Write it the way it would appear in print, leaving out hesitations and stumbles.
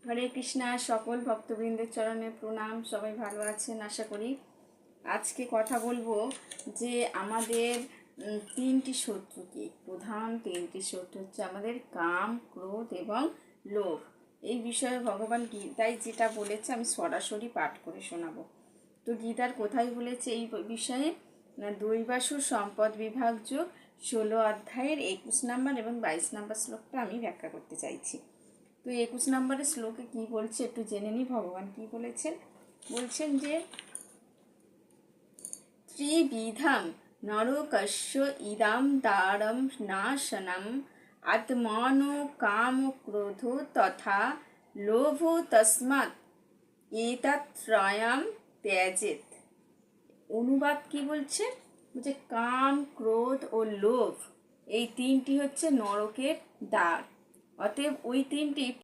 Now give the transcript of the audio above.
হরে কৃষ্ণা। সকল ভক্তবৃন্দের চরণে প্রণাম। সবাই ভালো আছেন আশা করি। আজকে কথা বলবো যে আমাদের তিনটি শত্রু কি, প্রধান তিনটি শত্রু হচ্ছে আমাদের কাম, ক্রোধ এবং লোভ। এই বিষয়ে ভগবান গীতায় যেটা বলেছে আমি সরাসরি পাঠ করে শোনাবো। তো গীতার কোথায় বলেছে এই বিষয়ে না, দৈবাসুর সম্পদ বিভাগ যোগ 16 অধ্যায়ের 21 নম্বর এবং 22 নম্বর শ্লোকটা আমি ব্যাখ্যা করতে চাইছি। তো 21 নম্বরের শ্লোকে কি বলছে একটু জেনে নি। ভগবান কি বলেছেন, বলছেন যে ত্রিবিধম নরকস্য ইদম দারম নাশনম আত্মনো কাম ক্রোধ তথা লোভ তস্মাৎ এতত্রয়ম ত্যাজেত। অনুবাদ কি বলছে, বলছে কাম, ক্রোধ ও লোভ এই তিনটি হচ্ছে নরকের দ্বার। অতএব ওই তিনটি